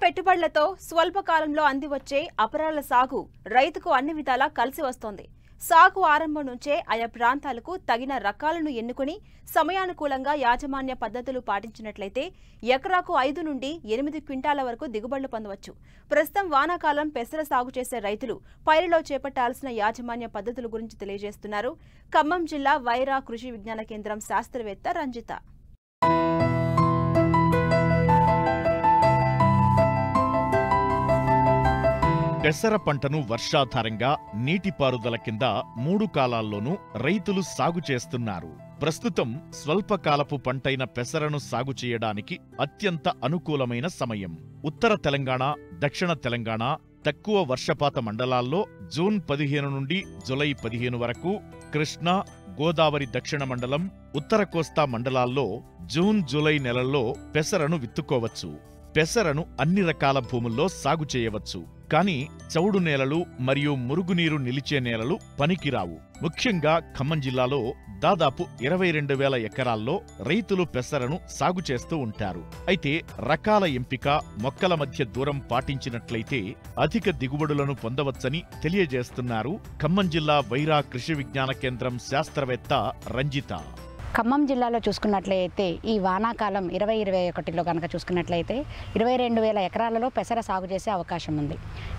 పెట్టుబడులతో స్వల్ప కాలంలో అందివచ్చే అపరాల సాగు రైతుకు అన్ని విధాలా కలిసి వస్తోంది. సాగు ఆరంభం నుంచే ఆయా ప్రాంతాలకు తగిన రకాలను ఎన్నుకుని సమయానుకూలంగా యాజమాన్య పద్ధతులు పాటించినట్లయితే ఎకరాకు 5 నుండి 8 క్వింటాల వరకు దిగుబడులు పొందవచ్చు. ప్రస్తుతం వానాకాలం పెసర సాగు చేసే రైతులు పైరులో చేపట్టాల్సిన యాజమాన్య పద్ధతుల గురించి తెలియజేస్తున్నారు ఖమ్మం జిల్లా వైరా కృషి విజ్ఞాన కేంద్రం శాస్త్రవేత్త రంజిత. పెసర పంటను వర్షాధారంగా నీటిపారుదల కింద 3 కాలాల్లోనూ రైతులు సాగు చేస్తున్నారు. ప్రస్తుతం స్వల్పకాలపు పంటైన పెసరను సాగు చేయడానికి అత్యంత అనుకూలమైన సమయం. ఉత్తర తెలంగాణ, దక్షిణ తెలంగాణ, తక్కువ వర్షపాత మండలాల్లో జూన్ 15 నుండి జులై 15 వరకు, కృష్ణా, గోదావరి దక్షిణ మండలం, ఉత్తర కోస్తా మండలాల్లో జూన్ జూలై నెలల్లో పెసరను విత్తుకోవచ్చు. పెసరను అన్ని రకాల భూముల్లో సాగు చేయవచ్చు. కానీ చౌడు నేలలు మరియు మురుగునీరు నిలిచే నేలలు పనికిరావు. ముఖ్యంగా ఖమ్మం జిల్లాలో దాదాపు 22,000 ఎకరాల్లో రైతులు పెసరను సాగు చేస్తూ ఉంటారు. అయితే రకాల ఎంపిక, మొక్కల మధ్య దూరం పాటించినట్లయితే అధిక దిగుబడులను పొందవచ్చని తెలియజేస్తున్నారు ఖమ్మం జిల్లా వైరా కృషి విజ్ఞాన కేంద్రం శాస్త్రవేత్త రంజిత. ఖమ్మం జిల్లాలో చూసుకున్నట్లయితే ఈ వానాకాలం 2021లో కనుక చూసుకున్నట్లయితే 22,000 ఎకరాలలో పెసర సాగు చేసే అవకాశం ఉంది.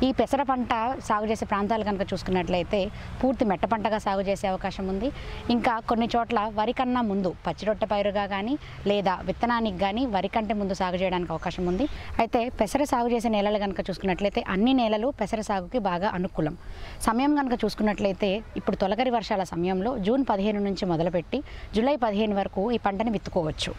ఈ పెసర పంట సాగు చేసే ప్రాంతాలు కనుక చూసుకున్నట్లయితే పూర్తి మెట్ట పంటగా సాగు చేసే అవకాశం ఉంది. ఇంకా కొన్ని చోట్ల వరి కన్నా ముందు పచ్చిరొట్టె పైరుగా కానీ లేదా విత్తనానికి కానీ వరి కంటే ముందు సాగు చేయడానికి అవకాశం ఉంది. అయితే పెసర సాగు చేసే నేలలు కనుక చూసుకున్నట్లయితే అన్ని నేలలు పెసర సాగుకి బాగా అనుకూలం. సమయం కనుక చూసుకున్నట్లయితే ఇప్పుడు తొలకరి వర్షాల సమయంలో జూన్ 15 నుంచి మొదలుపెట్టి జూలై 15 వరకు ఈ పంటని విత్తుకోవచ్చు.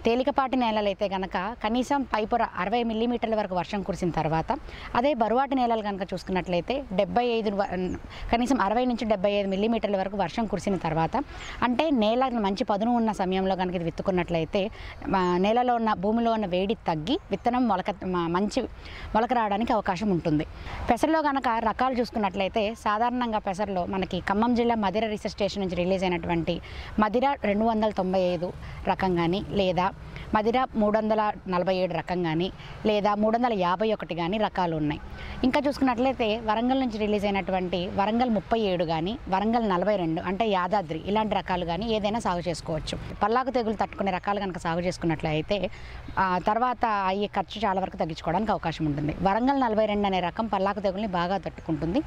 తేలికపాటి నేలలైతే కనుక కనీసం పైపొర 60 మిల్లీమీటర్ల వరకు వర్షం కురిసిన తర్వాత, అదే బరువాటి నేలలు కనుక చూసుకున్నట్లయితే 75 కనీసం 60 నుంచి 75 మిల్లీమీటర్ల వరకు వర్షం కురిసిన తర్వాత, అంటే నేల మంచి పదును ఉన్న సమయంలో కనుక ఇది విత్తుకున్నట్లయితే నేలలో ఉన్న భూమిలో ఉన్న వేడి తగ్గి విత్తనం మంచి మొలక రావడానికి అవకాశం ఉంటుంది. పెసరలో కనుక రకాలు చూసుకున్నట్లయితే సాధారణంగా పెసరలో మనకి ఖమ్మం జిల్లా మదిర రీసెర్చ్ స్టేషన్ నుంచి రిలీజ్ అయినటువంటి మదిర 295 రకం కానీ, లేదా మదిర 347 రకం కానీ, లేదా 351 కానీ రకాలు ఉన్నాయి. ఇంకా చూసుకున్నట్లయితే వరంగల్ నుంచి రిలీజ్ అయినటువంటి వరంగల్ 37 కానీ, వరంగల్ 42 అంటే యాదాద్రి ఇలాంటి రకాలు కానీ ఏదైనా సాగు చేసుకోవచ్చు. పల్లాకు తెగులు తట్టుకునే రకాలు కనుక సాగు చేసుకున్నట్లయితే తర్వాత అయ్యే ఖర్చు చాలా వరకు తగ్గించుకోవడానికి అవకాశం ఉంటుంది. వరంగల్ 42 అనే రకం పల్లాకు తెగుల్ని బాగా తట్టుకుంటుంది.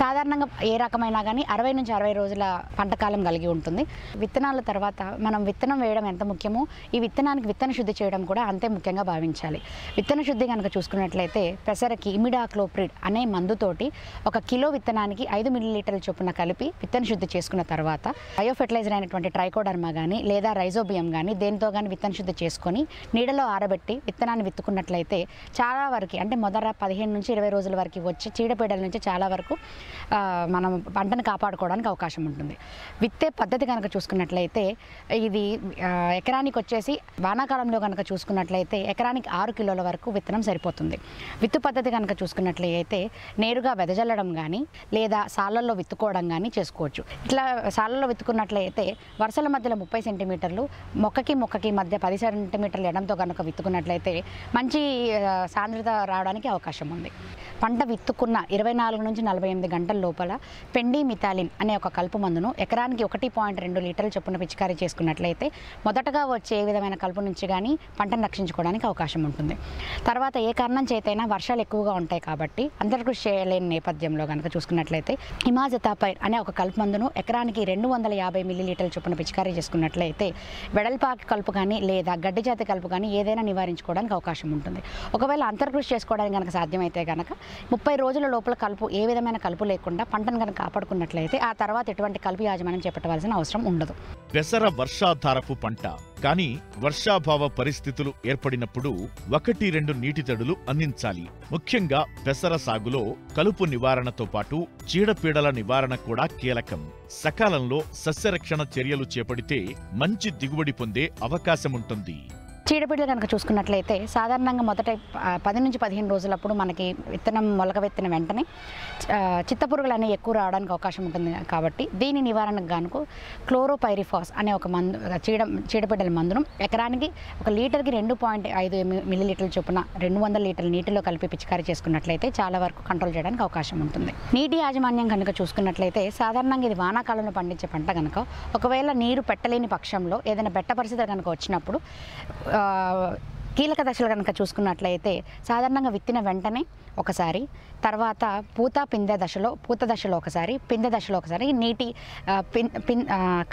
సాధారణంగా ఏ రకమైనా కానీ 60 నుంచి 60 రోజుల పంటకాలం కలిగి ఉంటుంది. విత్తనాల తర్వాత మనం విత్తనం వేయడం ఎంత ముఖ్యమో ఈ విత్తనానికి విత్తన శుద్ధి చేయడం కూడా అంతే ముఖ్యంగా భావించాలి. విత్తన శుద్ధి కనుక చూసుకున్నట్లయితే పెసరకి ఇమిడాక్లోప్రిడ్ అనే మందుతోటి 1 కిలో విత్తనానికి 5 మిల్లీలీటర్ల చొప్పున కలిపి విత్తన శుద్ధి చేసుకున్న తర్వాత బయో ఫెర్టిలైజర్ అయినటువంటి ట్రైకోడర్మా కానీ లేదా రైజోబియం కానీ దేనితో కానీ విత్తన శుద్ధి చేసుకొని నీడలో ఆరబెట్టి విత్తనాన్ని విత్తుకున్నట్లయితే చాలా వరకు, అంటే మొదట 15 నుంచి 20 రోజుల వరకు వచ్చి చీడపీడల నుంచి చాలా వరకు మనం పంటను కాపాడుకోవడానికి అవకాశం ఉంటుంది. విత్తే పద్ధతి కనుక చూసుకున్నట్లయితే ఇది ఎకరానికి వచ్చేసి వానాకాలంలో కనుక చూసుకున్నట్లయితే ఎకరానికి 6 కిలోల వరకు విత్తనం సరిపోతుంది. విత్తు పద్ధతి కనుక చూసుకున్నట్లయితే నేరుగా వెదజల్లడం కానీ లేదా సాళ్ళల్లో విత్తుకోవడం కానీ చేసుకోవచ్చు. ఇట్లా సాళ్ళల్లో విత్తుకున్నట్లయితే వరుసల మధ్యలో 30 సెంటీమీటర్లు, మొక్కకి మధ్య 10 సెంటీమీటర్ల ఎడంతో కనుక విత్తుకున్నట్లయితే మంచి సాంద్రత రావడానికి అవకాశం ఉంది. పంట విత్తుకున్న 24 నుంచి 48 గంటల లోపల పెండిమిథాలిన్ అనే ఒక కలుపు మందును ఎకరానికి 1.2 లీటర్ల చొప్పున పిచికారీ చేసుకున్నట్లయితే మొదటగా వచ్చే ఏ విధమైన కలుపు నుంచి కానీ పంటను రక్షించుకోవడానికి అవకాశం ఉంటుంది. తర్వాత ఏ కారణం చేతైనా వర్షాలు ఎక్కువగా ఉంటాయి కాబట్టి అంతర్కృషి చేయలేని నేపథ్యంలో కనుక చూసుకున్నట్లయితే ఇమాజెతాపైర్ అనే ఒక కలుపు మందును ఎకరానికి 250 మిల్లీలీటర్ల చొప్పున పిచికారీ చేసుకున్నట్లయితే వెడల్పాకి కలుపు కానీ లేదా గడ్డి జాతి కలుపు కానీ ఏదైనా నివారించుకోవడానికి అవకాశం ఉంటుంది. ఒకవేళ అంతర్కృషి చేసుకోవడానికి కనుక సాధ్యమైతే కనుక 30 రోజుల లోపల కలుపు ఏ విధమైన కలుపు లేకుండా పంటను కనుక కాపాడుకున్నట్లయితే ఆ తర్వాత ఎటువంటి కలుపు యాజమాన్యం చేపట్టవలసిన అవసరం ఉండదు. పెసర వర్షాధారపు పంట, కానీ వర్షాభావ పరిస్థితులు ఏర్పడినప్పుడు 1-2 నీటి తడులు అందించాలి. ముఖ్యంగా పెసర సాగులో కలుపు నివారణతో పాటు చీడపీడల నివారణ కూడా కీలకం. సకాలంలో సస్యరక్షణ చర్యలు చేపడితే మంచి దిగుబడి పొందే అవకాశముంటుంది. చీడపీడలు కనుక చూసుకున్నట్లయితే సాధారణంగా మొదట 10 నుంచి 15 రోజులప్పుడు మనకి విత్తనం మొలకవెత్తిన వెంటనే చిత్తపురుగులు అనేవి ఎక్కువ రావడానికి అవకాశం ఉంటుంది కాబట్టి దీని నివారణకు గాను క్లోరోపైరిఫాస్ అనే ఒక మందు చీడపీడల మందును ఎకరానికి 1 లీటర్కి 2.5 మిల్లీలీటర్ల చొప్పున 200 లీటర్ల నీటిలో కలిపి పిచికారీ చేసుకున్నట్లయితే చాలా వరకు కంట్రోల్ చేయడానికి అవకాశం ఉంటుంది. నీటి యాజమాన్యం కనుక చూసుకున్నట్లయితే సాధారణంగా ఇది వానాకాలంలో పండించే పంట కనుక ఒకవేళ నీరు పెట్టలేని పక్షంలో ఏదైనా బెట్ట పరిస్థితులు కనుక వచ్చినప్పుడు కీలక దశలు కనుక చూసుకున్నట్లయితే సాధారణంగా విత్తిన వెంటనే ఒకసారి, తర్వాత పూత దశలో ఒకసారి, పిందె దశలో ఒకసారి, నీటి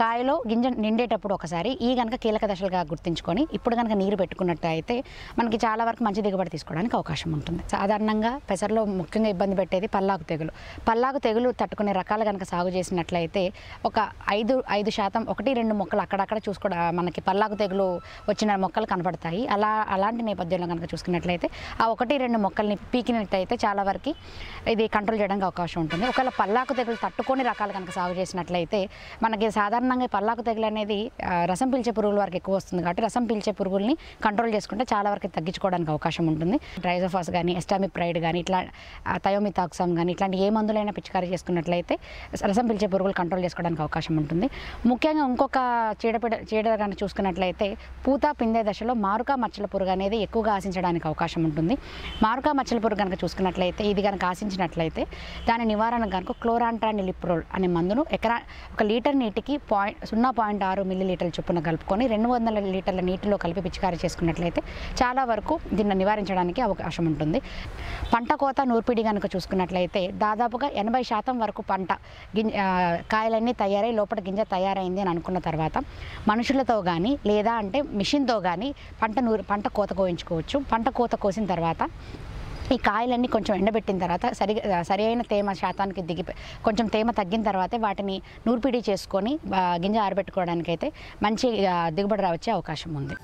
కాయలో గింజ నిండేటప్పుడు ఒకసారి ఈ కనుక కీలక దశలుగా గుర్తించుకొని ఇప్పుడు కనుక నీరు పెట్టుకున్నట్లయితే మనకి చాలా వరకు మంచి దిగుబడి తీసుకోవడానికి అవకాశం ఉంటుంది. సాధారణంగా పెసరలో ముఖ్యంగా ఇబ్బంది పెట్టేది పల్లాకు తెగులు తట్టుకునే రకాలు కనుక సాగు చేసినట్లయితే ఒక 5% 1-2 మొక్కలు అక్కడక్కడ చూసుకోవడం మనకి పల్లాకు తెగులు వచ్చిన మొక్కలు కనపడతాయి. అలాంటి నేపథ్యంలో కనుక చూసుకున్నట్లయితే ఆ 1-2 మొక్కల్ని పీకినట్లయితే చాలా వరకు ఇది కంట్రోల్ చేయడానికి అవకాశం ఉంటుంది. ఒకవేళ పల్లాకు తెగులు తట్టుకొని రకాలు కనుక సాగు చేసినట్లయితే మనకి సాధారణంగా పల్లాకు తెగులు అనేది రసం పీల్చే పురుగుల వరకు ఎక్కువ వస్తుంది కాబట్టి రసం పీల్చే పురుగుల్ని కంట్రోల్ చేసుకుంటే చాలా వరకు తగ్గించుకోవడానికి అవకాశం ఉంటుంది. ట్రైజోఫాస్ కానీ, ఎస్టామిప్రైడ్ కానీ, ఇట్లా థయోమిథాక్సమ్ కానీ ఇట్లాంటి ఏ మందులైనా పిచికారీ చేసుకున్నట్లయితే రసం పీల్చే పురుగులు కంట్రోల్ చేసుకోవడానికి అవకాశం ఉంటుంది. ముఖ్యంగా ఇంకొక చీడ కనుక చూసుకున్నట్లయితే పూత పిందె దశలో మారుకా మచ్చల పురుగు అనేది ఎక్కువగా ఆశించడానికి అవకాశం ఉంటుంది. మారుకా మచ్చల పురుగు కనుక చూసుకున్నట్లయితే ఇది కనుక ఆశించినట్లయితే దాని నివారణ కనుక క్లోరాంట్రానిలిప్రోల్ అనే మందును 1 లీటర్ నీటికి 0.6 మిల్లీలీటర్ల చొప్పున కలుపుకొని 200 లీటర్ల నీటిలో కలిపి పిచికారీ చేసుకున్నట్లయితే చాలా వరకు దీన్ని నివారించడానికి అవకాశం ఉంటుంది. పంట కోత నూర్పిడి కనుక చూసుకున్నట్లయితే దాదాపుగా 80% వరకు పంట కాయలన్నీ తయారై లోపల గింజ తయారైంది అని అనుకున్న తర్వాత మనుషులతో కానీ లేదా అంటే మిషన్తో కానీ పంట కోత కోయించుకోవచ్చు. పంట కోత కోసిన తర్వాత ఈ కాయలన్నీ కొంచెం ఎండబెట్టిన తర్వాత సరి అయిన తేమ శాతానికి కొంచెం తేమ తగ్గిన తర్వాత వాటిని నూర్పిడి చేసుకొని గింజ ఆరబెట్టుకోవడానికైతే మంచి దిగుబడి రావచ్చే అవకాశం ఉంది.